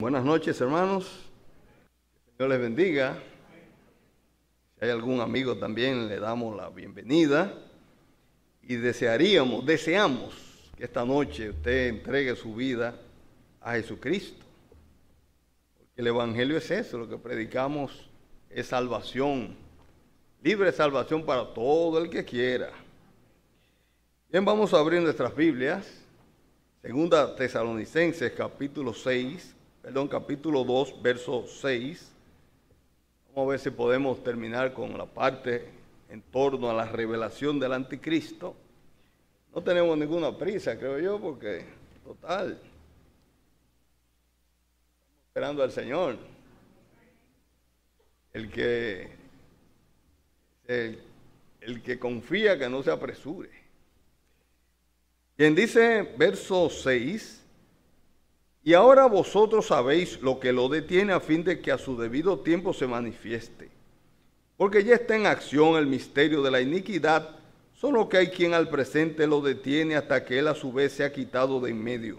Buenas noches, hermanos. Que el Señor les bendiga. Si hay algún amigo también, le damos la bienvenida. Y deseamos que esta noche usted entregue su vida a Jesucristo. Porque el Evangelio es eso, lo que predicamos es salvación. Libre salvación para todo el que quiera. Bien, vamos a abrir nuestras Biblias. Segunda Tesalonicenses, capítulo 2, verso 6. Vamos a ver si podemos terminar con la parte en torno a la revelación del anticristo. No tenemos ninguna prisa, creo yo, porque, total, estamos esperando al Señor. El que confía que no se apresure. Quien dice, verso 6, y ahora vosotros sabéis lo que lo detiene a fin de que a su debido tiempo se manifieste. Porque ya está en acción el misterio de la iniquidad, solo que hay quien al presente lo detiene hasta que él a su vez se ha quitado de en medio.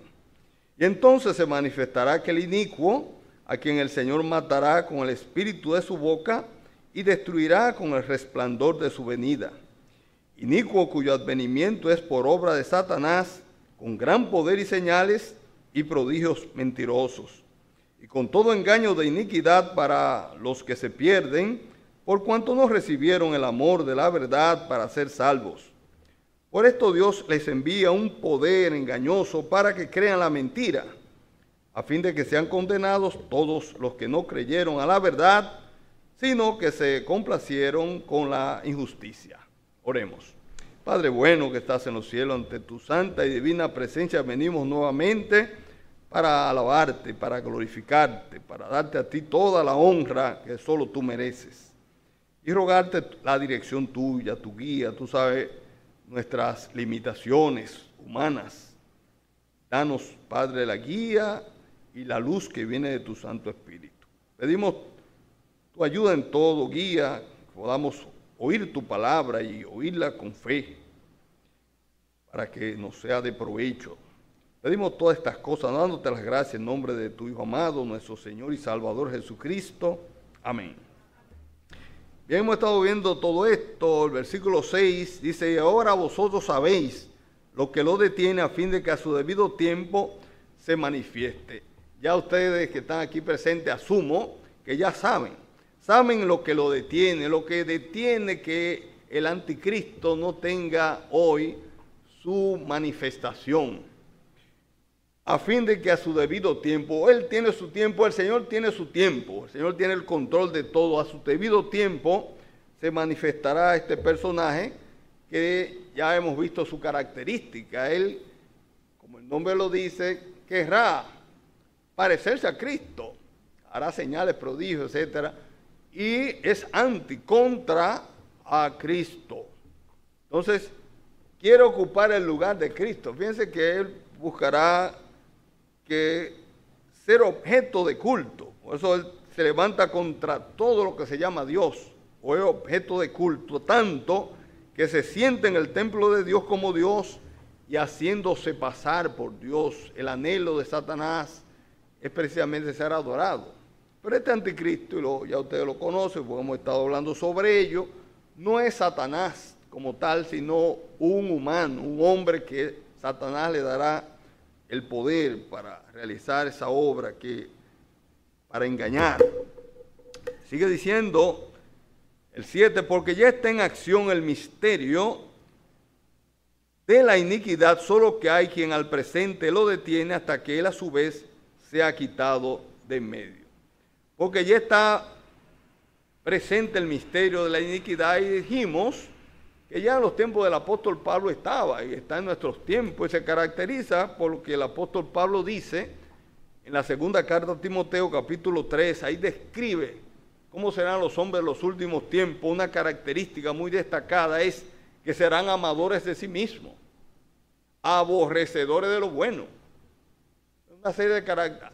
Y entonces se manifestará aquel inicuo, a quien el Señor matará con el espíritu de su boca y destruirá con el resplandor de su venida. Inicuo cuyo advenimiento es por obra de Satanás, con gran poder y señales y prodigios mentirosos, y con todo engaño de iniquidad para los que se pierden, por cuanto no recibieron el amor de la verdad para ser salvos. Por esto Dios les envía un poder engañoso para que crean la mentira, a fin de que sean condenados todos los que no creyeron a la verdad, sino que se complacieron con la injusticia. Oremos. Padre bueno que estás en los cielos, ante tu santa y divina presencia venimos nuevamente para alabarte, para glorificarte, para darte a ti toda la honra que solo tú mereces. Y rogarte la dirección tuya, tu guía, tú sabes nuestras limitaciones humanas. Danos, Padre, la guía y la luz que viene de tu Santo Espíritu. Pedimos tu ayuda en todo, guía, que podamos oír tu palabra y oírla con fe, para que nos sea de provecho. Pedimos todas estas cosas, dándote las gracias en nombre de tu Hijo amado, nuestro Señor y Salvador Jesucristo. Amén. Bien, hemos estado viendo todo esto. El versículo 6 dice, y ahora vosotros sabéis lo que lo detiene a fin de que a su debido tiempo se manifieste. Ya ustedes que están aquí presentes, asumo que ya saben lo que lo detiene que el anticristo no tenga hoy su manifestación. A fin de que a su debido tiempo, Él tiene su tiempo, el Señor tiene su tiempo, el Señor tiene el control de todo. A su debido tiempo se manifestará este personaje que ya hemos visto su característica. Él, como el nombre lo dice, querrá parecerse a Cristo, hará señales, prodigios, etcétera, y es contra a Cristo. Entonces, quiere ocupar el lugar de Cristo. Fíjense que Él buscará que ser objeto de culto. Por eso Él se levanta contra todo lo que se llama Dios, o es objeto de culto, tanto que se siente en el templo de Dios como Dios y haciéndose pasar por Dios. El anhelo de Satanás es precisamente ser adorado. Pero este anticristo, ya ustedes lo conocen, porque hemos estado hablando sobre ello, no es Satanás como tal, sino un humano, un hombre que Satanás le dará el poder para realizar esa obra, para engañar. Sigue diciendo el 7, porque ya está en acción el misterio de la iniquidad, solo que hay quien al presente lo detiene hasta que él a su vez sea quitado de en medio. Porque ya está presente el misterio de la iniquidad y dijimos que ya en los tiempos del apóstol Pablo estaba y está en nuestros tiempos y se caracteriza por lo que el apóstol Pablo dice en la segunda carta a Timoteo capítulo 3, ahí describe cómo serán los hombres de los últimos tiempos. Una característica muy destacada es que serán amadores de sí mismos, aborrecedores de lo bueno, una serie de características,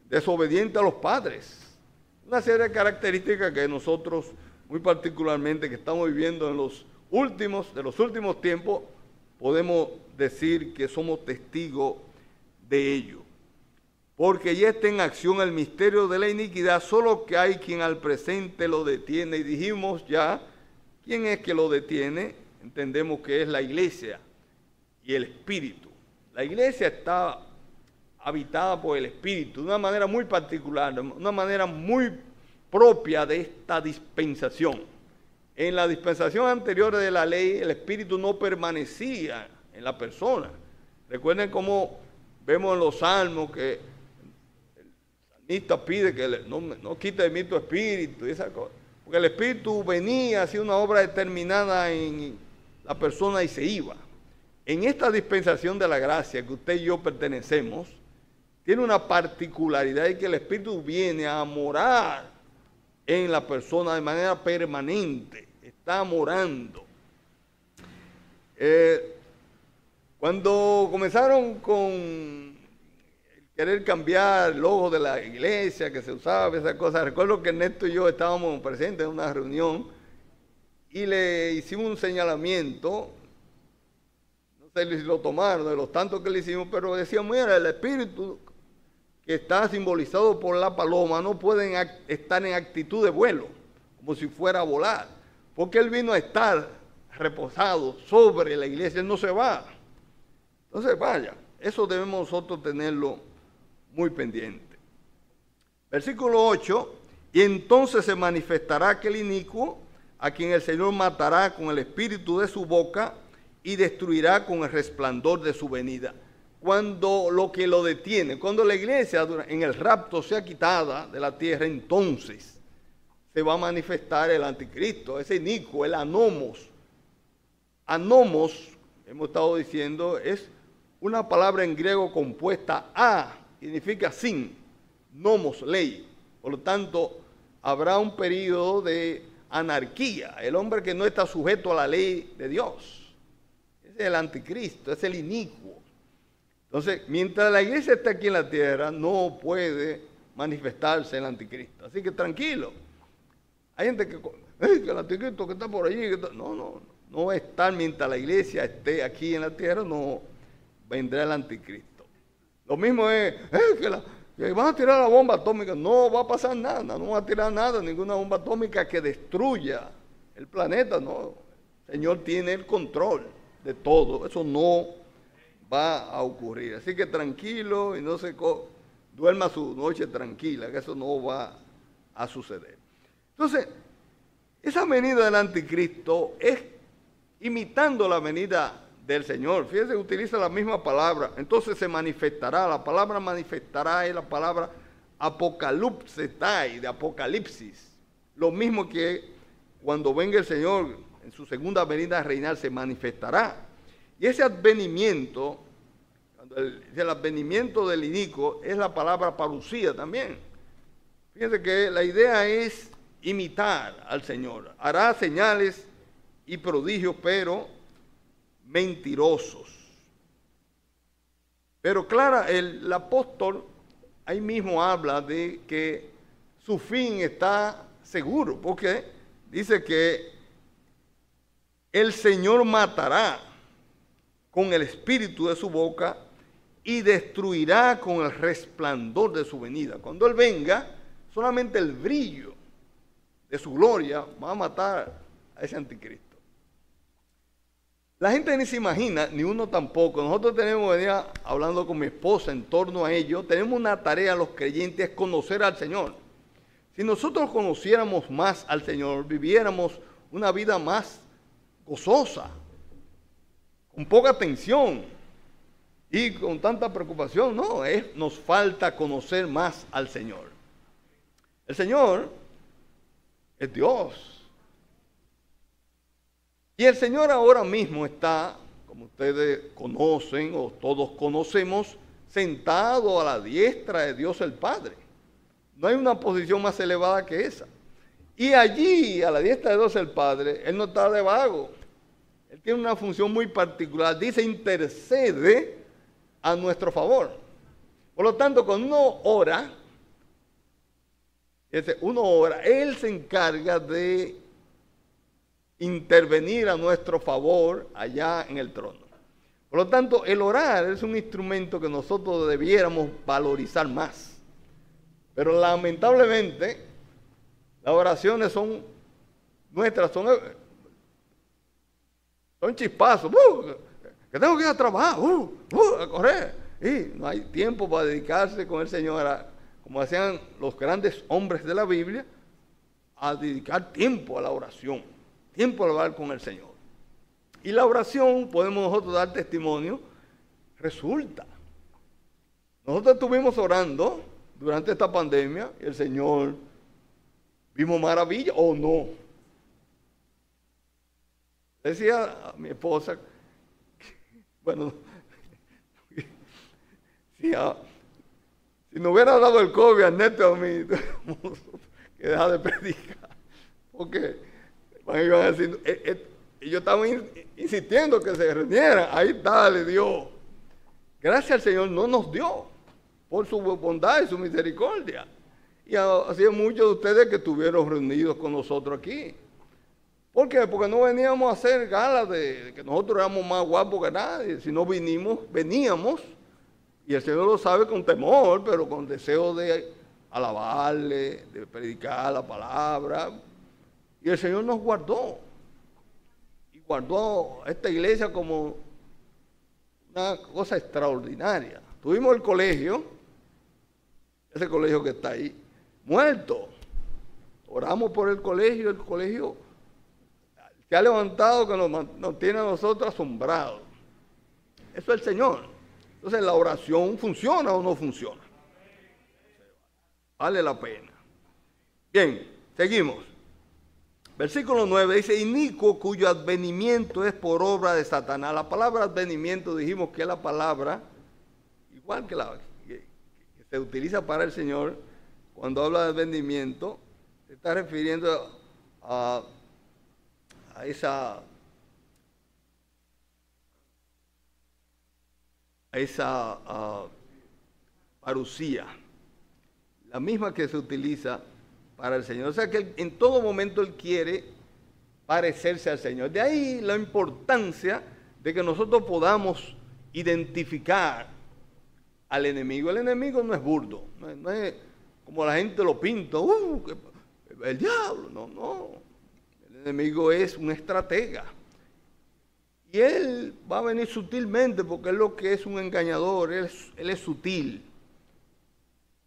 desobedientes a los padres, una serie de características que nosotros muy particularmente que estamos viviendo en los últimos tiempos, podemos decir que somos testigos de ello. porque ya está en acción el misterio de la iniquidad, solo que hay quien al presente lo detiene. Y dijimos ya, ¿quién es que lo detiene? Entendemos que es la iglesia y el Espíritu. La iglesia está habitada por el Espíritu de una manera muy particular, de una manera muy propia de esta dispensación. En la dispensación anterior de la ley, el Espíritu no permanecía en la persona. Recuerden cómo vemos en los salmos que el salmista pide que no quite de mí tu espíritu y esa cosa. Porque el Espíritu venía, hacía una obra determinada en la persona y se iba. En esta dispensación de la gracia que usted y yo pertenecemos, tiene una particularidad y que el Espíritu viene a morar en la persona de manera permanente, está morando. Cuando comenzaron con querer cambiar el logo de la iglesia que se usaba, esas cosas, recuerdo que Ernesto y yo estábamos presentes en una reunión y le hicimos un señalamiento, no sé si lo tomaron de los tantos que le hicimos, pero decíamos, mira, el Espíritu que está simbolizado por la paloma no pueden estar en actitud de vuelo, como si fuera a volar, porque él vino a estar reposado sobre la iglesia, él no se va. Entonces, vaya, eso debemos nosotros tenerlo muy pendiente. Versículo 8, y entonces se manifestará aquel inicuo a quien el Señor matará con el espíritu de su boca y destruirá con el resplandor de su venida. Cuando lo que lo detiene, cuando la iglesia en el rapto sea quitada de la tierra, entonces se va a manifestar el anticristo, ese inicuo, el anomos. Anomos, hemos estado diciendo, es una palabra en griego compuesta a, significa sin, nomos, ley. Por lo tanto, habrá un periodo de anarquía, el hombre que no está sujeto a la ley de Dios. Ese es el anticristo, es el inicuo. Entonces, mientras la iglesia está aquí en la tierra, no puede manifestarse el anticristo. Así que tranquilo. Hay gente que el anticristo que está por allí, no va a estar mientras la iglesia esté aquí en la tierra, no vendrá el anticristo. Lo mismo es que van a tirar la bomba atómica. No va a pasar nada, no va a tirar nada, ninguna bomba atómica que destruya el planeta, no. El Señor tiene el control de todo, eso no va a ocurrir. Así que tranquilo y no se duerma su noche tranquila, que eso no va a suceder. Entonces, esa venida del anticristo es imitando la venida del Señor. Fíjense, utiliza la misma palabra. Entonces se manifestará. La palabra manifestará es la palabra apocalipsetai, de Apocalipsis. Lo mismo que cuando venga el Señor en su segunda venida a reinar, se manifestará. Y ese advenimiento, cuando el advenimiento del inicuo, es la palabra parucía también. Fíjense que la idea es imitar al Señor. Hará señales y prodigios, pero mentirosos. Pero claro, el apóstol ahí mismo habla de que su fin está seguro, porque dice que el Señor matará con el espíritu de su boca y destruirá con el resplandor de su venida. Cuando Él venga, solamente el brillo de su gloria va a matar a ese anticristo. La gente ni se imagina, ni uno tampoco. Nosotros tenemos, venía hablando con mi esposa en torno a ello, tenemos una tarea los creyentes, conocer al Señor. Si nosotros conociéramos más al Señor, viviéramos una vida más gozosa, con poca tensión y con tanta preocupación. No, nos falta conocer más al Señor. El Señor es Dios. Y el Señor ahora mismo está, como ustedes conocen o todos conocemos, sentado a la diestra de Dios el Padre. No hay una posición más elevada que esa. Y allí, a la diestra de Dios el Padre, Él no está de vago. Él tiene una función muy particular. Dice, intercede a nuestro favor. Por lo tanto, cuando uno ora, Él se encarga de intervenir a nuestro favor allá en el trono. Por lo tanto, el orar es un instrumento que nosotros debiéramos valorizar más. Pero lamentablemente, las oraciones son nuestras, son chispazos. Que tengo que ir a trabajar, a correr. Y no hay tiempo para dedicarse con el Señor, como hacían los grandes hombres de la Biblia, a dedicar tiempo a la oración, tiempo a hablar con el Señor. Y la oración, podemos nosotros dar testimonio, resulta. Nosotros estuvimos orando durante esta pandemia y el Señor vimos maravilla o no. Decía a mi esposa, bueno, si no hubiera dado el COVID a Neto a mí, que deja de predicar, porque iban a decir, ellos estaban insistiendo que se reunieran, ahí está, le dio. Gracias al Señor no nos dio, por su bondad y su misericordia. Y así hay muchos de ustedes que estuvieron reunidos con nosotros aquí. ¿Por qué? Porque no veníamos a hacer gala de que nosotros éramos más guapos que nadie, sino veníamos, y el Señor lo sabe con temor, pero con deseo de alabarle, de predicar la palabra. Y el Señor nos guardó. Y guardó a esta iglesia como una cosa extraordinaria. Tuvimos el colegio, ese colegio que está ahí, muerto. Oramos por el colegio se ha levantado que nos tiene a nosotros asombrados. Eso es el Señor. Entonces, ¿la oración funciona o no funciona? Vale la pena. Bien, seguimos. Versículo 9 dice, inicuo cuyo advenimiento es por obra de Satanás. La palabra advenimiento dijimos que es la palabra, igual que se utiliza para el Señor, cuando habla de advenimiento, se está refiriendo a esa parucía, la misma que se utiliza para el Señor. O sea que en todo momento Él quiere parecerse al Señor. De ahí la importancia de que nosotros podamos identificar al enemigo. El enemigo no es burdo, no es como la gente lo pinta, el diablo, no. El enemigo es un estratega. Y él va a venir sutilmente porque es lo que es un engañador, él es sutil.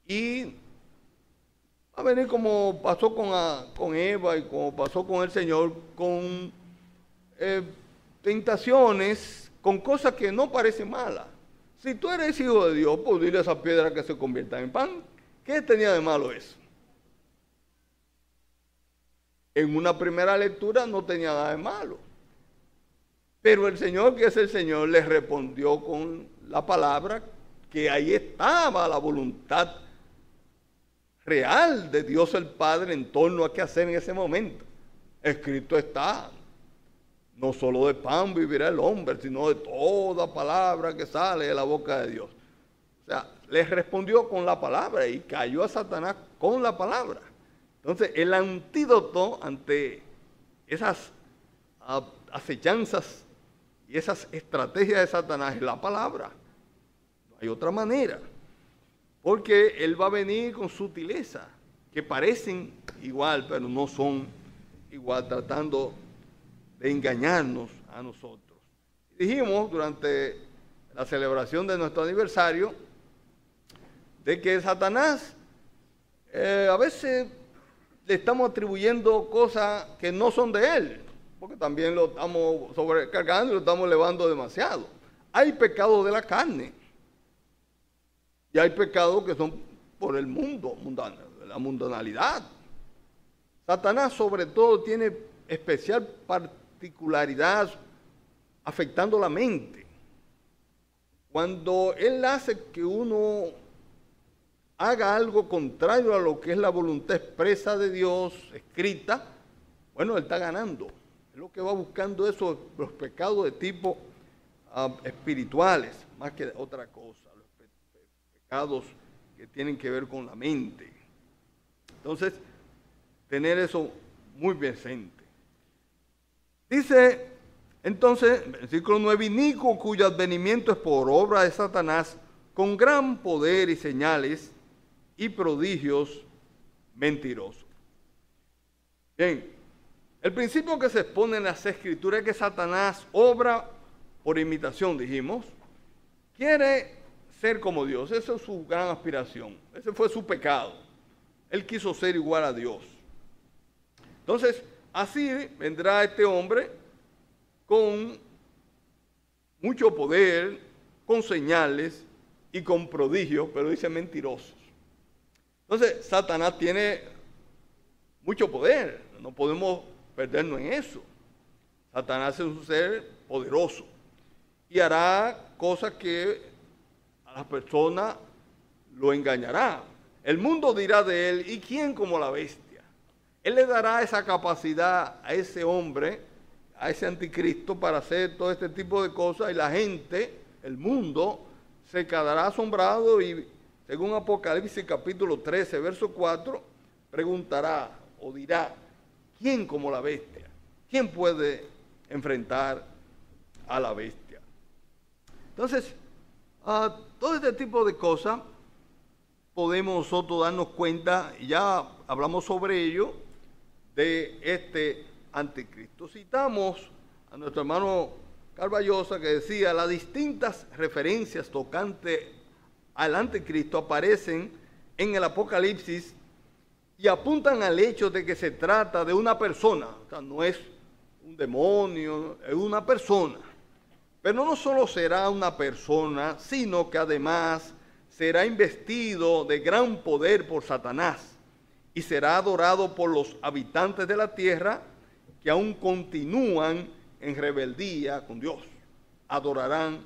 Y va a venir como pasó con Eva y como pasó con el Señor, con tentaciones, con cosas que no parecen malas. Si tú eres hijo de Dios, pues dile a esa piedra que se convierta en pan. ¿Qué tenía de malo eso? En una primera lectura no tenía nada de malo. Pero el Señor, que es el Señor, le respondió con la palabra que ahí estaba la voluntad real de Dios el Padre en torno a qué hacer en ese momento. Escrito está, no solo de pan vivirá el hombre, sino de toda palabra que sale de la boca de Dios. O sea, le respondió con la palabra y cayó a Satanás con la palabra. Entonces, el antídoto ante esas acechanzas y esas estrategias de Satanás es la palabra. No hay otra manera. Porque él va a venir con sutileza, que parecen igual, pero no son igual, tratando de engañarnos a nosotros. Dijimos durante la celebración de nuestro aniversario de que Satanás a veces le estamos atribuyendo cosas que no son de él, porque también lo estamos sobrecargando y lo estamos elevando demasiado. Hay pecados de la carne y hay pecados que son por el mundo, la mundanalidad. Satanás sobre todo tiene especial particularidad afectando la mente. Cuando él hace que uno haga algo contrario a lo que es la voluntad expresa de Dios, escrita, bueno, él está ganando. Es lo que va buscando eso, los pecados de tipo espirituales, más que otra cosa, los pecados que tienen que ver con la mente. Entonces, tener eso muy presente. Dice Entonces, versículo 9, inicuo cuyo advenimiento es por obra de Satanás, con gran poder y señales y prodigios mentirosos. Bien, el principio que se expone en las Escrituras es que Satanás obra por imitación, dijimos. Quiere ser como Dios, esa es su gran aspiración, ese fue su pecado. Él quiso ser igual a Dios. Entonces, así vendrá este hombre con mucho poder, con señales y con prodigios, pero dice mentirosos. Entonces, Satanás tiene mucho poder, no podemos perdernos en eso. Satanás es un ser poderoso y hará cosas que a las personas lo engañará. El mundo dirá de él, ¿y quién como la bestia? Él le dará esa capacidad a ese hombre, a ese anticristo, para hacer todo este tipo de cosas, y la gente, el mundo, se quedará asombrado y, según Apocalipsis capítulo 13, verso 4, preguntará o dirá, ¿quién como la bestia? ¿Quién puede enfrentar a la bestia? Entonces, todo este tipo de cosas podemos nosotros darnos cuenta, y ya hablamos sobre ello, de este anticristo. Citamos a nuestro hermano Carballosa, que decía, las distintas referencias tocantes al anticristo aparecen en el Apocalipsis y apuntan al hecho de que se trata de una persona. O sea, no es un demonio, es una persona. Pero no solo será una persona, sino que además será investido de gran poder por Satanás y será adorado por los habitantes de la tierra que aún continúan en rebeldía con Dios. Adorarán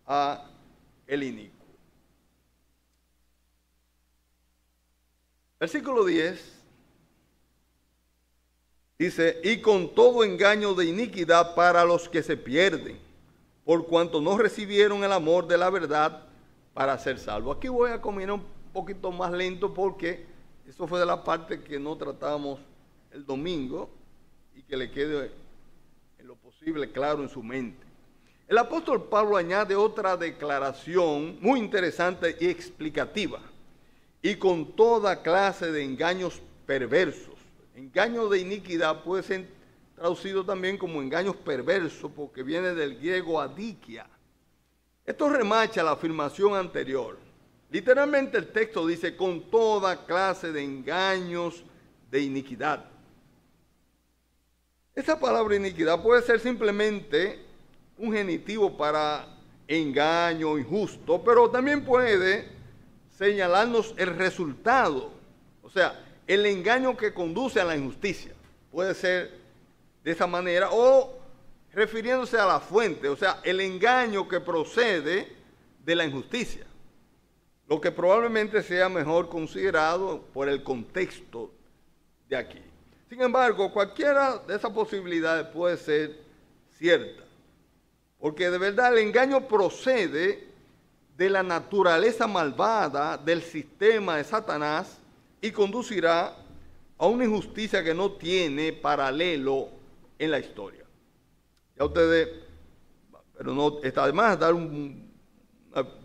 a el inicuo. Versículo 10 dice, y con todo engaño de iniquidad para los que se pierden, por cuanto no recibieron el amor de la verdad para ser salvos. Aquí voy a caminar un poquito más lento porque eso fue de la parte que no tratamos el domingo y que le quede en lo posible claro en su mente. El apóstol Pablo añade otra declaración muy interesante y explicativa. Y con toda clase de engaños perversos. Engaño de iniquidad puede ser traducido también como engaños perversos porque viene del griego adikia. Esto remacha la afirmación anterior. Literalmente el texto dice con toda clase de engaños de iniquidad. Esta palabra iniquidad puede ser simplemente un genitivo para engaño injusto, pero también puede señalarnos el resultado, o sea, el engaño que conduce a la injusticia. Puede ser de esa manera o refiriéndose a la fuente, o sea, el engaño que procede de la injusticia, lo que probablemente sea mejor considerado por el contexto de aquí. Sin embargo, cualquiera de esas posibilidades puede ser cierta, porque de verdad el engaño procede de la naturaleza malvada del sistema de Satanás y conducirá a una injusticia que no tiene paralelo en la historia. Ya ustedes, pero no está de más dar una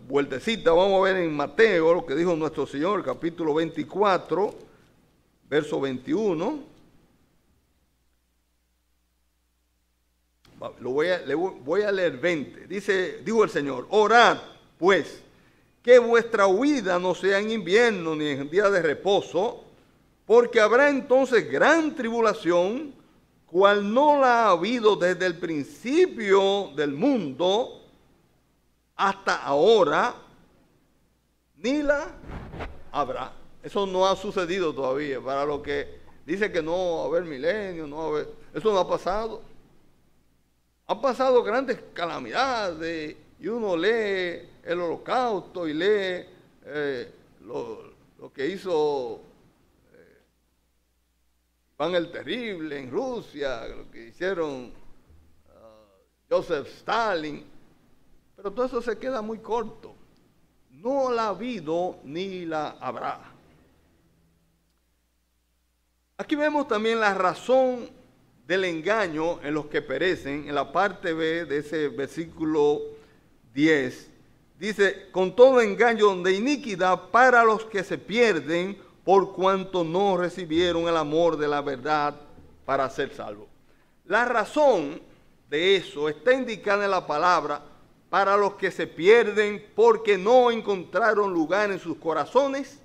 vueltecita. Vamos a ver en Mateo lo que dijo nuestro Señor, capítulo 24, verso 21. Voy a leer 20. Dijo el Señor, orad pues, que vuestra huida no sea en invierno ni en día de reposo, porque habrá entonces gran tribulación, cual no la ha habido desde el principio del mundo hasta ahora, ni la habrá. Eso no ha sucedido todavía. Para lo que dice que no va a haber milenio, no va a haber, eso no ha pasado. Han pasado grandes calamidades y uno lee el Holocausto y lee lo que hizo Iván el Terrible en Rusia, lo que hicieron Joseph Stalin, pero todo eso se queda muy corto. No la ha habido ni la habrá. Aquí vemos también la razón del engaño en los que perecen, en la parte B de ese versículo 10, dice, con todo engaño de iniquidad para los que se pierden por cuanto no recibieron el amor de la verdad para ser salvos. La razón de eso está indicada en la palabra, para los que se pierden porque no encontraron lugar en sus corazones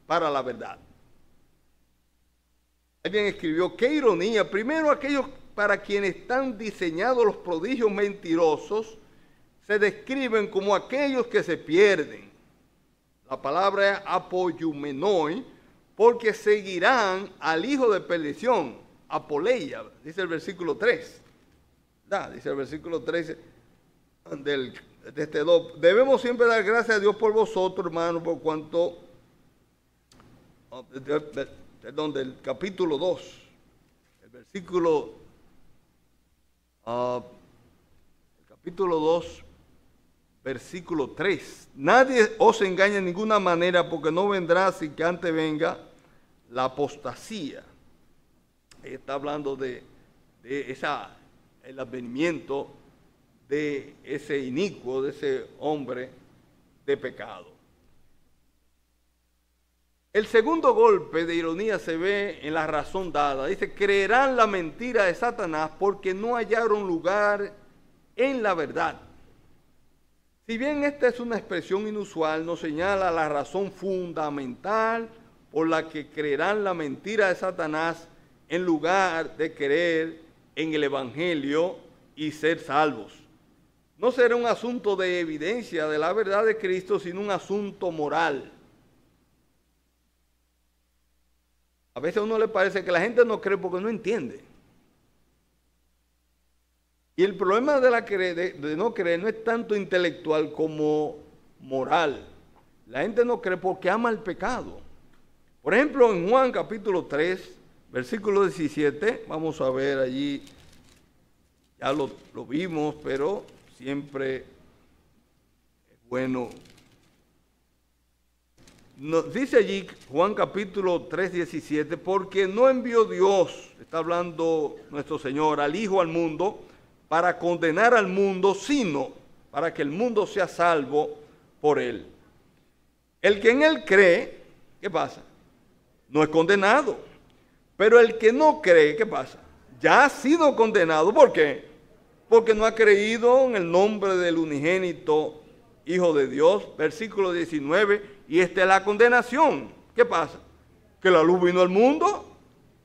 para la verdad. Alguien escribió, qué ironía, primero aquellos para quienes están diseñados los prodigios mentirosos se describen como aquellos que se pierden. La palabra es apoyumenoi, porque seguirán al hijo de perdición, apoleia, dice el versículo 3. Dice el versículo 3 de este 2. Debemos siempre dar gracias a Dios por vosotros, hermanos, por cuanto, perdón, del capítulo 2, el versículo, el capítulo 2, versículo 3. Nadie os engañe en ninguna manera, porque no vendrá sin que antes venga la apostasía. Está hablando de el advenimiento de ese inicuo, de ese hombre de pecado. El segundo golpe de ironía se ve en la razón dada. Dice, creerán la mentira de Satanás porque no hallaron lugar en la verdad. Si bien esta es una expresión inusual, nos señala la razón fundamental por la que creerán la mentira de Satanás en lugar de creer en el Evangelio y ser salvos. No será un asunto de evidencia de la verdad de Cristo, sino un asunto moral. A veces a uno le parece que la gente no cree porque no entiende. Y el problema de no creer no es tanto intelectual como moral. La gente no cree porque ama el pecado. Por ejemplo, en Juan capítulo 3, versículo 17, vamos a ver allí, ya lo vimos, pero siempre es bueno. Nos dice allí Juan capítulo 3, 17, porque no envió Dios, está hablando nuestro Señor, al Hijo al mundo, para condenar al mundo, sino para que el mundo sea salvo por él. El que en él cree, ¿qué pasa? No es condenado. Pero el que no cree, ¿qué pasa? Ya ha sido condenado. ¿Por qué? Porque no ha creído en el nombre del unigénito Hijo de Dios. Versículo 19, y esta es la condenación. ¿Qué pasa? Que la luz vino al mundo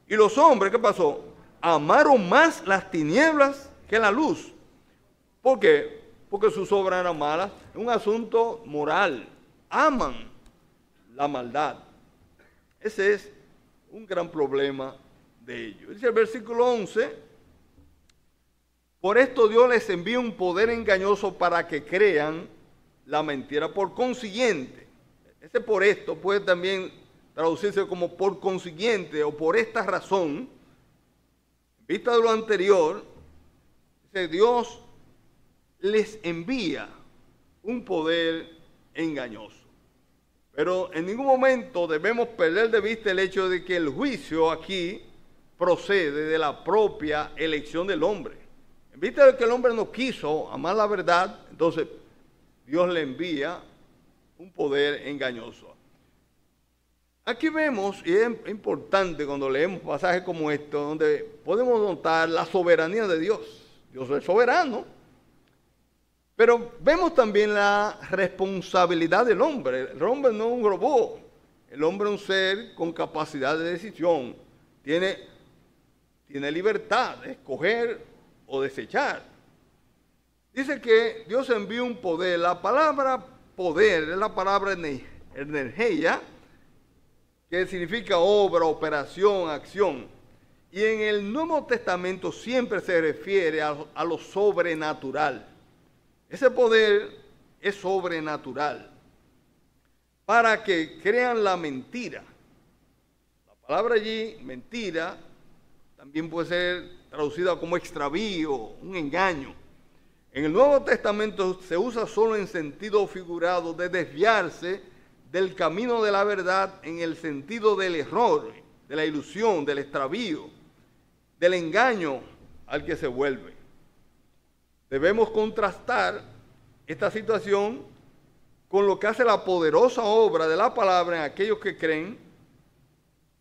y los hombres, ¿qué pasó? Amaron más las tinieblas que la luz. ¿Por qué? Porque sus obras eran malas. Es un asunto moral. Aman la maldad. Ese es un gran problema de ellos. Dice el versículo 11, por esto Dios les envía un poder engañoso para que crean la mentira. Por consiguiente, ese por esto puede también traducirse como por consiguiente o por esta razón. En vista de lo anterior, Dios les envía un poder engañoso. Pero en ningún momento debemos perder de vista el hecho de que el juicio aquí procede de la propia elección del hombre. En vista de que el hombre no quiso amar la verdad, entonces Dios le envía un poder engañoso. Aquí vemos, y es importante cuando leemos pasajes como estos, donde podemos notar la soberanía de Dios. Dios es soberano. Pero vemos también la responsabilidad del hombre. El hombre no es un robot. El hombre es un ser con capacidad de decisión. Tiene libertad de escoger o desechar. Dice que Dios envió un poder. La palabra poder es la palabra energía, que significa obra, operación, acción. Y en el Nuevo Testamento siempre se refiere a lo sobrenatural. Ese poder es sobrenatural para que crean la mentira. La palabra allí, mentira, también puede ser traducida como extravío, un engaño. En el Nuevo Testamento se usa solo en sentido figurado de desviarse del camino de la verdad en el sentido del error, de la ilusión, del extravío, del engaño al que se vuelve. Debemos contrastar esta situación con lo que hace la poderosa obra de la palabra en aquellos que creen,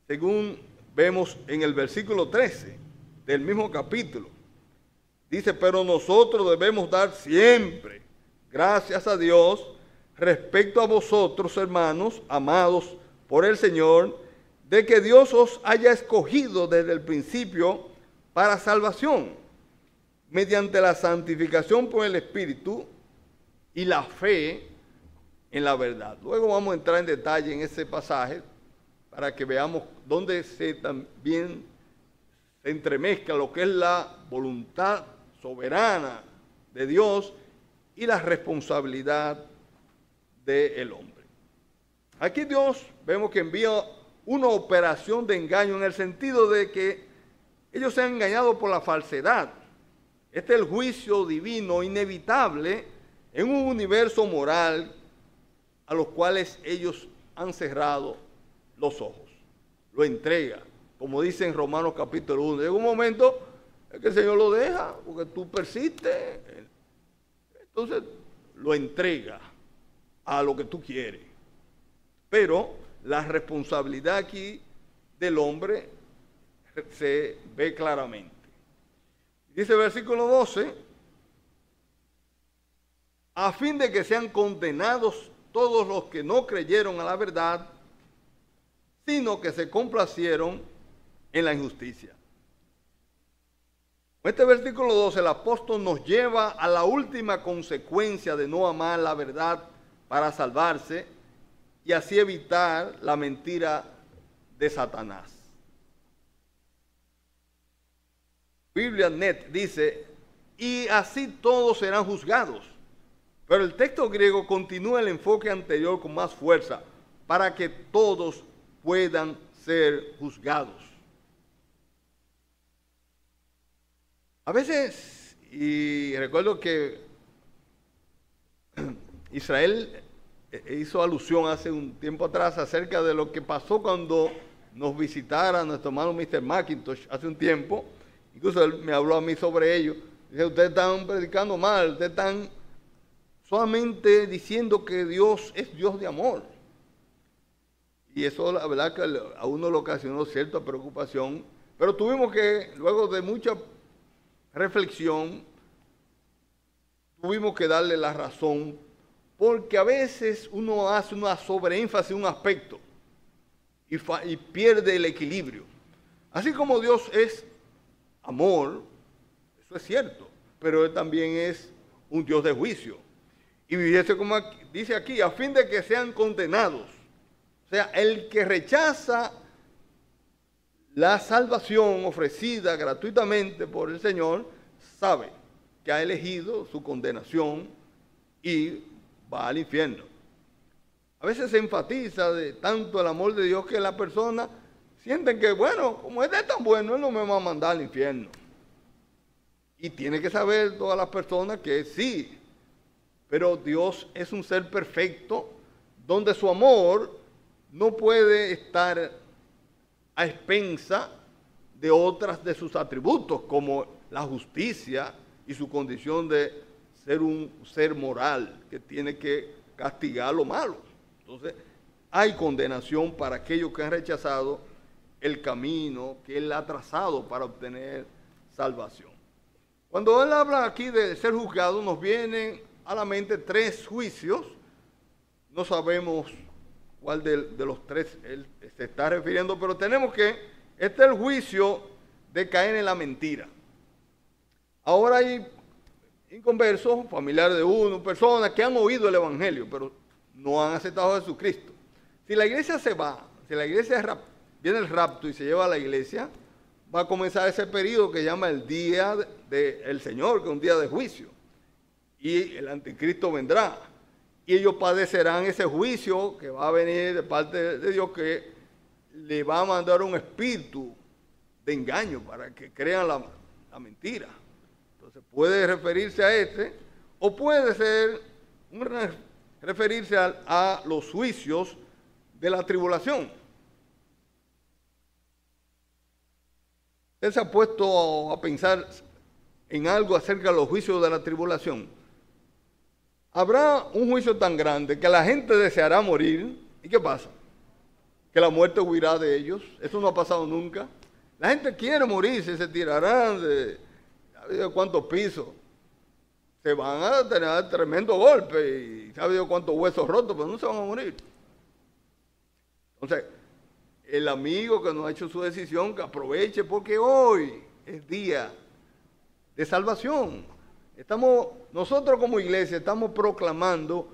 según vemos en el versículo 13 del mismo capítulo. Dice, pero nosotros debemos dar siempre gracias a Dios respecto a vosotros, hermanos, amados por el Señor, de que Dios os haya escogido desde el principio para salvación, mediante la santificación por el Espíritu y la fe en la verdad. Luego vamos a entrar en detalle en ese pasaje para que veamos dónde también se entremezcla lo que es la voluntad soberana de Dios y la responsabilidad del hombre. Aquí Dios vemos que envía una operación de engaño en el sentido de que ellos se han engañado por la falsedad. Este es el juicio divino inevitable en un universo moral a los cuales ellos han cerrado los ojos. Lo entrega, como dice en Romanos capítulo 1. Llega un momento en que el Señor lo deja porque tú persistes. Entonces lo entrega a lo que tú quieres. Pero la responsabilidad aquí del hombre se ve claramente. Dice el versículo 12, a fin de que sean condenados todos los que no creyeron a la verdad, sino que se complacieron en la injusticia. Con este versículo 12, el apóstol nos lleva a la última consecuencia de no amar la verdad para salvarse y así evitar la mentira de Satanás. Biblia.net dice, y así todos serán juzgados. Pero el texto griego continúa el enfoque anterior con más fuerza, para que todos puedan ser juzgados. A veces, y recuerdo que Israel hizo alusión hace un tiempo atrás acerca de lo que pasó cuando nos visitara nuestro hermano Mr. McIntosh hace un tiempo. Incluso él me habló a mí sobre ello. Dice, ustedes están predicando mal, ustedes están solamente diciendo que Dios es Dios de amor. Y eso la verdad que a uno le ocasionó cierta preocupación, pero tuvimos que, luego de mucha reflexión, tuvimos que darle la razón, porque a veces uno hace una sobreénfasis en un aspecto y pierde el equilibrio. Así como Dios es amor, eso es cierto, pero Él también es un Dios de juicio. Y viviese como dice aquí, a fin de que sean condenados. O sea, el que rechaza la salvación ofrecida gratuitamente por el Señor, sabe que ha elegido su condenación y va al infierno. A veces se enfatiza de tanto el amor de Dios que la persona siente que, bueno, como Él es tan bueno, Él no me va a mandar al infierno. Y tiene que saber todas las personas que sí, pero Dios es un ser perfecto donde su amor no puede estar a expensa de otras de sus atributos, como la justicia y su condición de ser un ser moral que tiene que castigar lo malo. Entonces, hay condenación para aquellos que han rechazado el camino que Él ha trazado para obtener salvación. Cuando Él habla aquí de ser juzgado, nos vienen a la mente tres juicios. No sabemos cuál de los tres Él se está refiriendo, pero tenemos que, este es el juicio de caer en la mentira. Ahora hay inconversos, familiares de uno, personas que han oído el Evangelio, pero no han aceptado a Jesucristo. Si la iglesia se va, si la iglesia viene el rapto y se lleva a la iglesia, va a comenzar ese periodo que llama el día del Señor, que es un día de juicio. Y el anticristo vendrá. Y ellos padecerán ese juicio que va a venir de parte de Dios, que le va a mandar un espíritu de engaño para que crean la mentira. Entonces puede referirse a este, o puede ser referirse a los juicios de la tribulación. Él se ha puesto a pensar en algo acerca de los juicios de la tribulación. Habrá un juicio tan grande que la gente deseará morir. ¿Y qué pasa? Que la muerte huirá de ellos. Eso no ha pasado nunca. La gente quiere morirse, se tirarán de cuántos pisos. Se van a tener tremendo golpe y sabe Dios cuántos huesos rotos, pero no se van a morir. Entonces, el amigo que no ha hecho su decisión, que aproveche, porque hoy es día de salvación. Nosotros como iglesia estamos proclamando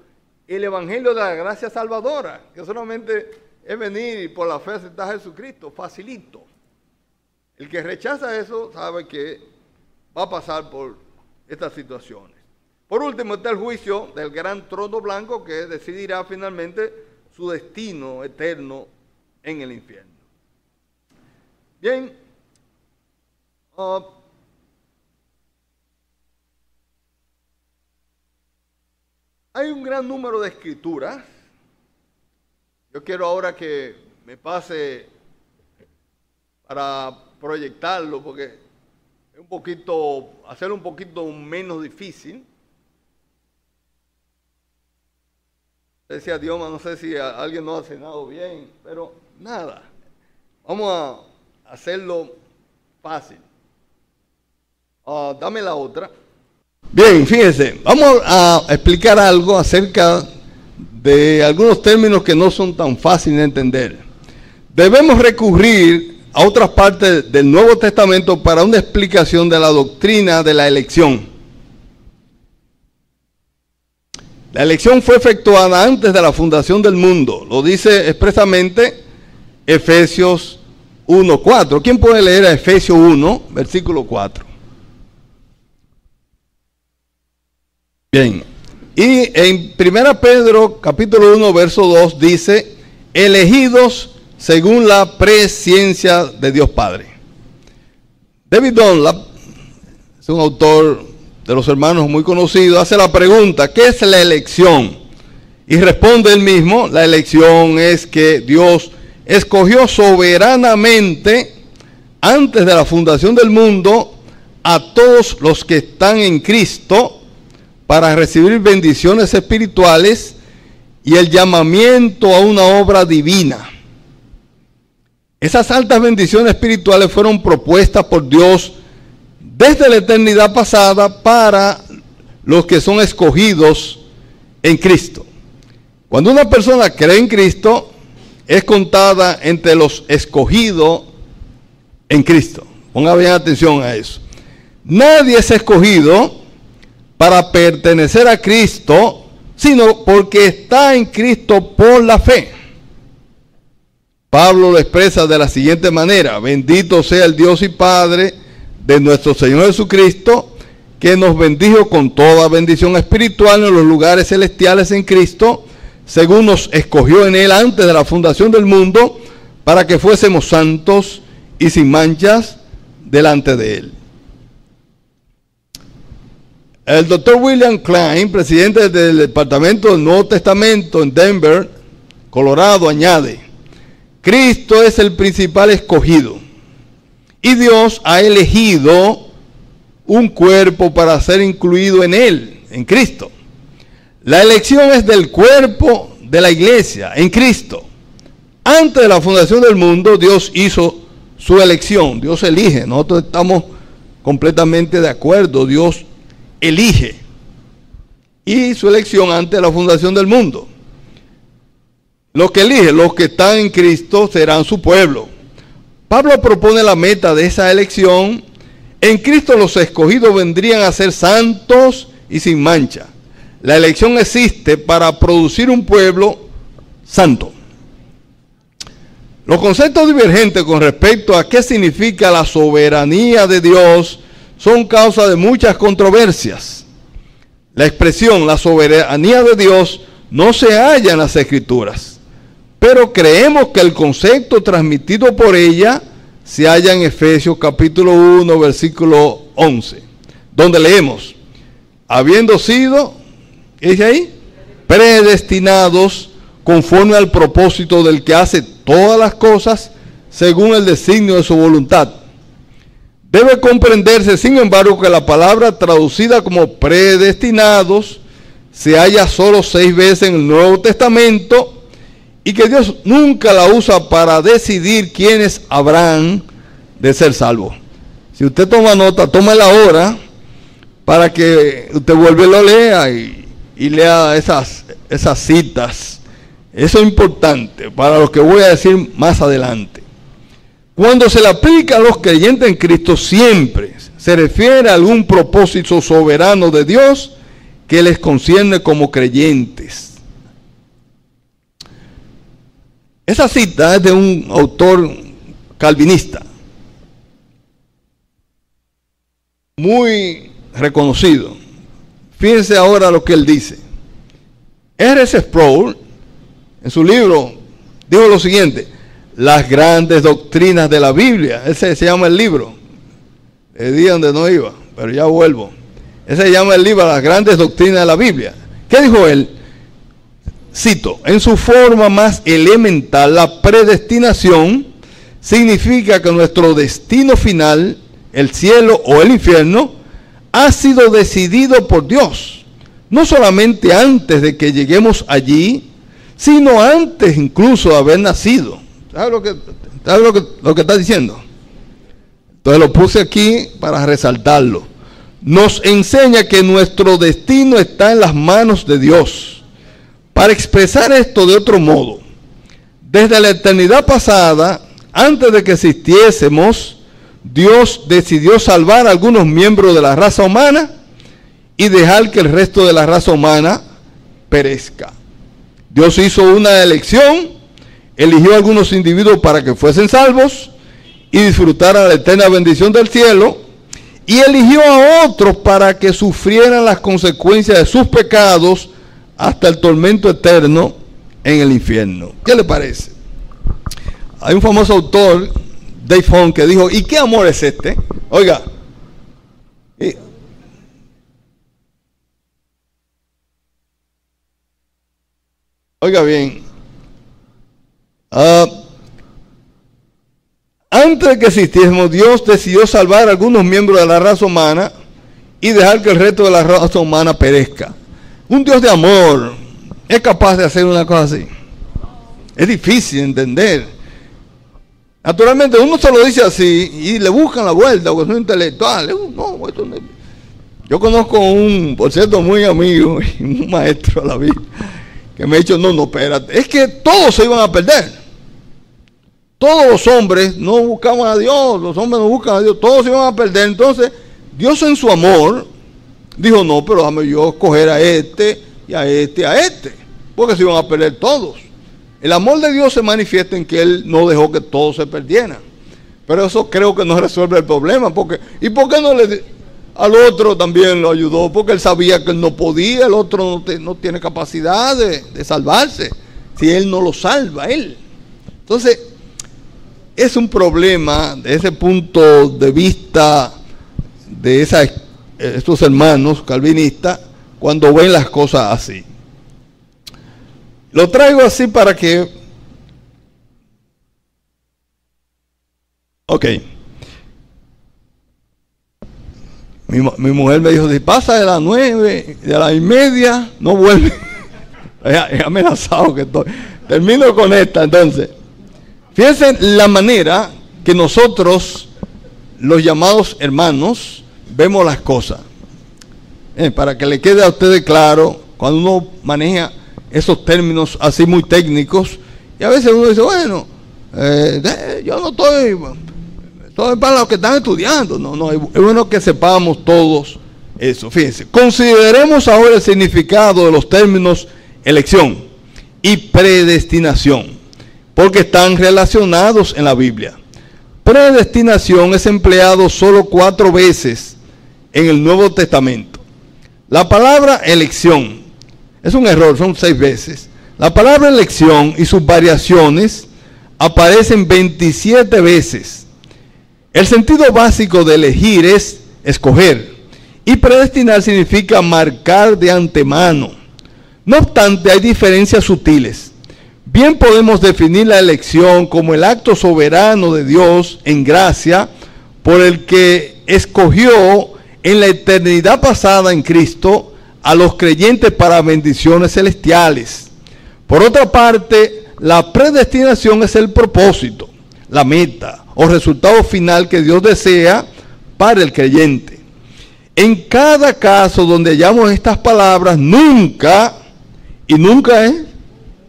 el evangelio de la gracia salvadora, que solamente es venir y por la fe aceptar a Jesucristo, facilito. El que rechaza eso sabe que va a pasar por estas situaciones. Por último está el juicio del gran trono blanco que decidirá finalmente su destino eterno en el infierno. Bien, hay un gran número de escrituras. Yo quiero ahora que me pase para proyectarlo, porque es hacerlo un poquito menos difícil. Decía Dios, no sé si alguien no ha cenado bien, pero nada. Vamos a hacerlo fácil. Dame la otra. Bien, fíjense, vamos a explicar algo acerca de algunos términos que no son tan fáciles de entender. Debemos recurrir a otras partes del Nuevo Testamento para una explicación de la doctrina de la elección. La elección fue efectuada antes de la fundación del mundo. Lo dice expresamente Efesios 1:4. ¿Quién puede leer a Efesios 1, versículo 4? Bien. Y en 1 Pedro, capítulo 1, verso 2, dice, elegidos según la presciencia de Dios Padre. David Dunlap, es un autor de los hermanos muy conocido, hace la pregunta, ¿qué es la elección? Y responde él mismo, la elección es que Dios escogió soberanamente, antes de la fundación del mundo, a todos los que están en Cristo, para recibir bendiciones espirituales y el llamamiento a una obra divina. Esas altas bendiciones espirituales fueron propuestas por Dios desde la eternidad pasada para los que son escogidos en Cristo. Cuando una persona cree en Cristo, es contada entre los escogidos en Cristo. Ponga bien atención a eso. Nadie es escogido para pertenecer a Cristo, sino porque está en Cristo por la fe. Pablo lo expresa de la siguiente manera: bendito sea el Dios y Padre de nuestro Señor Jesucristo, que nos bendijo con toda bendición espiritual en los lugares celestiales en Cristo, según nos escogió en Él antes de la fundación del mundo, para que fuésemos santos y sin manchas delante de Él. El Dr. William Klein, presidente del Departamento del Nuevo Testamento en Denver, Colorado, añade, Cristo es el principal escogido y Dios ha elegido un cuerpo para ser incluido en Él, en Cristo. La elección es del cuerpo de la iglesia, en Cristo. Antes de la fundación del mundo, Dios hizo su elección. Dios elige. Nosotros estamos completamente de acuerdo. Dios elige. Y su elección antes de la fundación del mundo. Los que eligen, los que están en Cristo, serán su pueblo. Pablo propone la meta de esa elección. En Cristo los escogidos vendrían a ser santos y sin mancha. La elección existe para producir un pueblo santo. Los conceptos divergentes con respecto a qué significa la soberanía de Dios son causa de muchas controversias. La expresión, la soberanía de Dios, no se halla en las Escrituras, pero creemos que el concepto transmitido por ella se halla en Efesios capítulo 1, versículo 11, donde leemos, habiendo sido, ¿qué dice ahí? Predestinados conforme al propósito del que hace todas las cosas según el designio de su voluntad. Debe comprenderse, sin embargo, que la palabra traducida como predestinados se halla solo 6 veces en el Nuevo Testamento y que Dios nunca la usa para decidir quiénes habrán de ser salvos. Si usted toma nota, tómela ahora para que usted vuelva y lo lea y lea esas citas. Eso es importante para lo que voy a decir más adelante. Cuando se le aplica a los creyentes en Cristo, siempre se refiere a algún propósito soberano de Dios que les concierne como creyentes. Esa cita es de un autor calvinista, muy reconocido. Fíjense ahora lo que él dice. R.C. Sproul, en su libro, dijo lo siguiente: las grandes doctrinas de la Biblia. Ese se llama el libro. El día donde no iba, pero ya vuelvo. Ese se llama el libro, las grandes doctrinas de la Biblia. ¿Qué dijo él? Cito: en su forma más elemental, la predestinación significa que nuestro destino final, el cielo o el infierno, ha sido decidido por Dios, no solamente antes de que lleguemos allí, sino antes incluso de haber nacido. ¿Sabe lo que está diciendo? Entonces lo puse aquí para resaltarlo. Nos enseña que nuestro destino está en las manos de Dios. Para expresar esto de otro modo, desde la eternidad pasada, antes de que existiésemos, Dios decidió salvar a algunos miembros de la raza humana y dejar que el resto de la raza humana perezca. Dios hizo una elección, eligió a algunos individuos para que fuesen salvos y disfrutaran la eterna bendición del cielo, y eligió a otros para que sufrieran las consecuencias de sus pecados hasta el tormento eterno en el infierno. ¿Qué le parece? Hay un famoso autor, Dave Hone, que dijo: ¿y qué amor es este? Oiga, oiga bien, antes de que existiésemos, Dios decidió salvar a algunos miembros de la raza humana y dejar que el resto de la raza humana perezca. Un Dios de amor es capaz de hacer una cosa así. Es difícil de entender. Naturalmente uno se lo dice así y le buscan la vuelta, porque son intelectuales. No, esto no. Yo conozco por cierto, muy amigo y un maestro de la vida, que me ha dicho: no, espérate, es que todos se iban a perder. Todos los hombres no buscaban a Dios, los hombres no buscan a Dios, todos se iban a perder. Entonces, Dios en su amor dijo: no, pero déjame yo escoger a este y a este y a este, porque se iban a perder todos. El amor de Dios se manifiesta en que Él no dejó que todos se perdieran. Pero eso creo que no resuelve el problema. ¿Y por qué no al otro también lo ayudó? Porque Él sabía que Él no podía, el otro no tiene capacidad de salvarse, si Él no lo salva a Él. Entonces, es un problema de ese punto de vista de estos hermanos calvinistas cuando ven las cosas así. Lo traigo así para que... Ok. Mi mujer me dijo: si pasa de las 9, de las 9:30, no vuelve. Es amenazado que estoy. Termino con esta entonces. Fíjense la manera que nosotros, los llamados hermanos, vemos las cosas. Para que le quede a ustedes claro, cuando uno maneja esos términos así muy técnicos, y a veces uno dice: bueno, yo no estoy para los que están estudiando. No, es bueno que sepamos todos eso. Fíjense, consideremos ahora el significado de los términos elección y predestinación, porque están relacionados en la Biblia. Predestinación es empleado solo 4 veces en el Nuevo Testamento. La palabra elección es un error, son 6 veces. La palabra elección y sus variaciones aparecen 27 veces. El sentido básico de elegir es escoger, y predestinar significa marcar de antemano. No obstante, hay diferencias sutiles. Bien podemos definir la elección como el acto soberano de Dios en gracia por el que escogió en la eternidad pasada en Cristo a los creyentes para bendiciones celestiales. Por otra parte, la predestinación es el propósito, la meta o resultado final que Dios desea para el creyente. En cada caso donde hallamos estas palabras, nunca, y nunca es,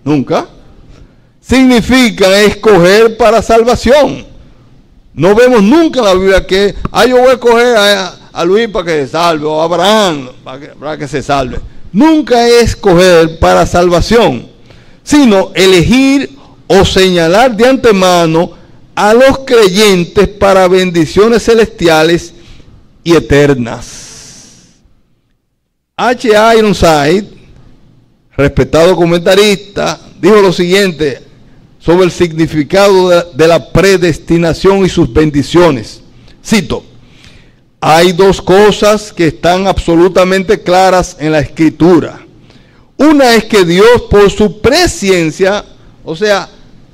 nunca, significan escoger para salvación. No vemos nunca en la Biblia que, yo voy a escoger a Luis para que se salve, o a Abraham para que se salve. Nunca es escoger para salvación, sino elegir o señalar de antemano a los creyentes para bendiciones celestiales y eternas. H. Ironside, respetado comentarista, dijo lo siguiente sobre el significado de la predestinación y sus bendiciones. Cito: hay dos cosas que están absolutamente claras en la Escritura. Una es que Dios, por su presciencia, o sea,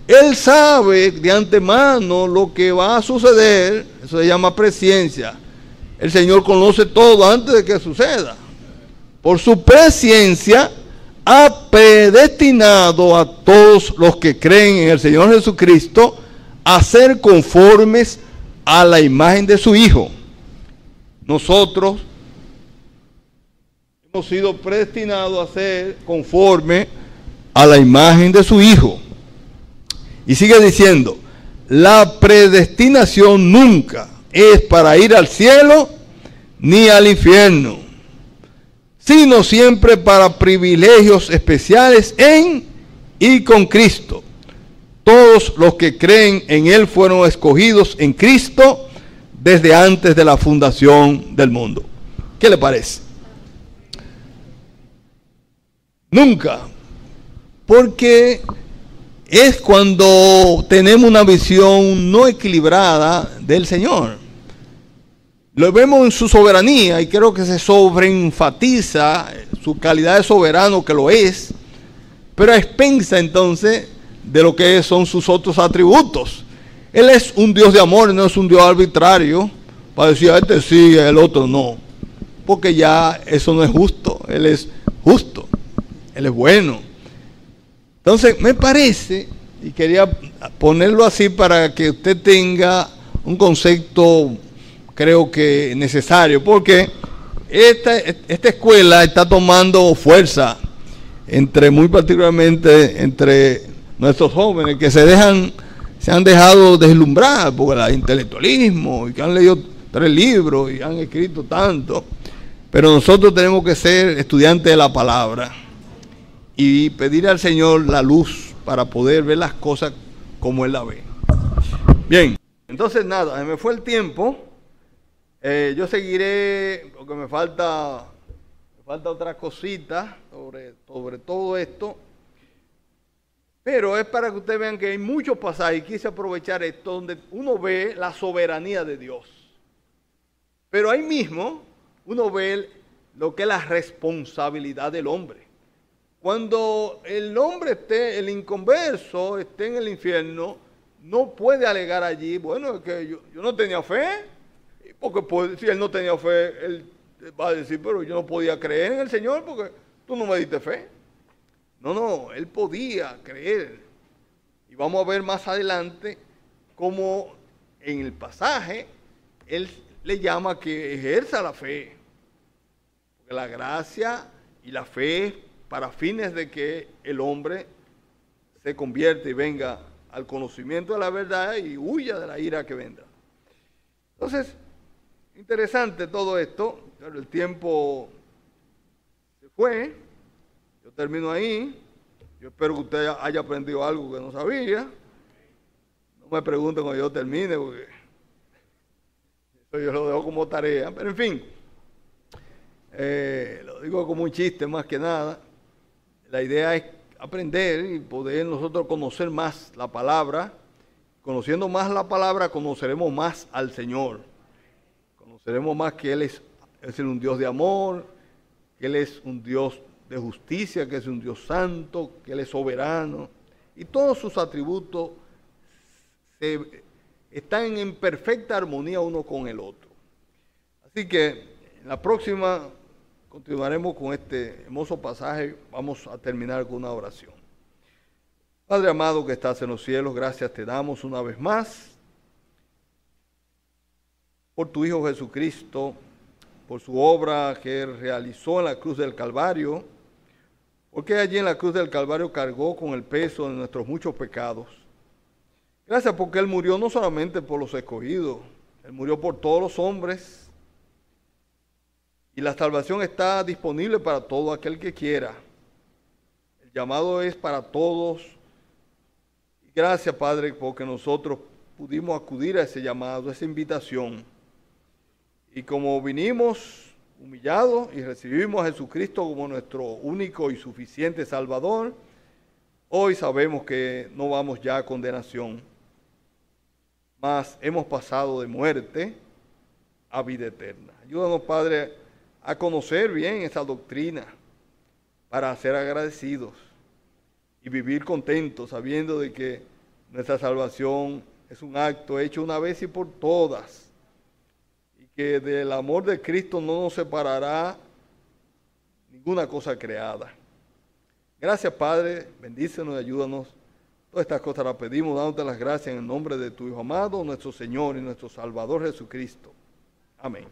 Él sabe de antemano lo que va a suceder. Eso se llama presciencia. El Señor conoce todo antes de que suceda. Por su presciencia ha predestinado a todos los que creen en el Señor Jesucristo a ser conformes a la imagen de su Hijo. Nosotros hemos sido predestinados a ser conforme a la imagen de su Hijo. Y sigue diciendo, la predestinación nunca es para ir al cielo ni al infierno, sino siempre para privilegios especiales en y con Cristo. Todos los que creen en Él fueron escogidos en Cristo desde antes de la fundación del mundo. ¿Qué le parece? Nunca, porque es cuando tenemos una visión no equilibrada del Señor. Lo vemos en su soberanía y creo que se sobreenfatiza su calidad de soberano, que lo es, pero a expensa entonces de lo que son sus otros atributos. Él es un Dios de amor, no es un Dios arbitrario para decir a este sí, el otro no, porque ya eso no es justo. Él es justo, Él es bueno. Entonces me parece, y quería ponerlo así para que usted tenga un concepto, creo que necesario, porque esta escuela está tomando fuerza muy particularmente entre nuestros jóvenes que se han dejado deslumbrar por el intelectualismo y que han leído 3 libros y han escrito tanto. Pero nosotros tenemos que ser estudiantes de la palabra y pedir al Señor la luz para poder ver las cosas como Él la ve. Bien, entonces nada, me fue el tiempo. Yo seguiré, porque me falta otra cosita sobre todo esto. Pero es para que ustedes vean que hay muchos pasajes, y quise aprovechar esto, donde uno ve la soberanía de Dios. Pero ahí mismo uno ve lo que es la responsabilidad del hombre. Cuando el hombre el inconverso, esté en el infierno, no puede alegar allí, bueno, es que yo no tenía fe, porque si él no tenía fe, él va a decir, pero yo no podía creer en el Señor porque tú no me diste fe. No, él podía creer. Y vamos a ver más adelante cómo en el pasaje él le llama que ejerza la fe. Porque la gracia y la fe para fines de que el hombre se convierta y venga al conocimiento de la verdad y huya de la ira que vendrá. Entonces, interesante todo esto, pero el tiempo se fue. Yo termino ahí. Yo espero que usted haya aprendido algo que no sabía. No me pregunten cuando yo termine, porque eso yo lo dejo como tarea. Pero en fin, lo digo como un chiste más que nada. La idea es aprender y poder nosotros conocer más la palabra. Conociendo más la palabra, conoceremos más al Señor. Conoceremos más que Él es un Dios de amor, que Él es un Dios de justicia, que es un Dios santo, que Él es soberano, y todos sus atributos están en perfecta armonía uno con el otro. Así que en la próxima continuaremos con este hermoso pasaje. Vamos a terminar con una oración. Padre amado que estás en los cielos, gracias te damos una vez más por tu Hijo Jesucristo, por su obra que Él realizó en la cruz del Calvario, porque allí en la cruz del Calvario cargó con el peso de nuestros muchos pecados. Gracias porque Él murió no solamente por los escogidos, Él murió por todos los hombres, y la salvación está disponible para todo aquel que quiera. El llamado es para todos. Gracias, Padre, porque nosotros pudimos acudir a ese llamado, a esa invitación. Y como vinimos humillados y recibimos a Jesucristo como nuestro único y suficiente Salvador, hoy sabemos que no vamos ya a condenación, mas hemos pasado de muerte a vida eterna. Ayúdanos, Padre, a conocer bien esa doctrina para ser agradecidos y vivir contentos, sabiendo de que nuestra salvación es un acto hecho una vez y por todas, y que del amor de Cristo no nos separará ninguna cosa creada. Gracias, Padre, bendícenos y ayúdanos. Todas estas cosas las pedimos, dándote las gracias en el nombre de tu Hijo amado, nuestro Señor y nuestro Salvador Jesucristo. Amén.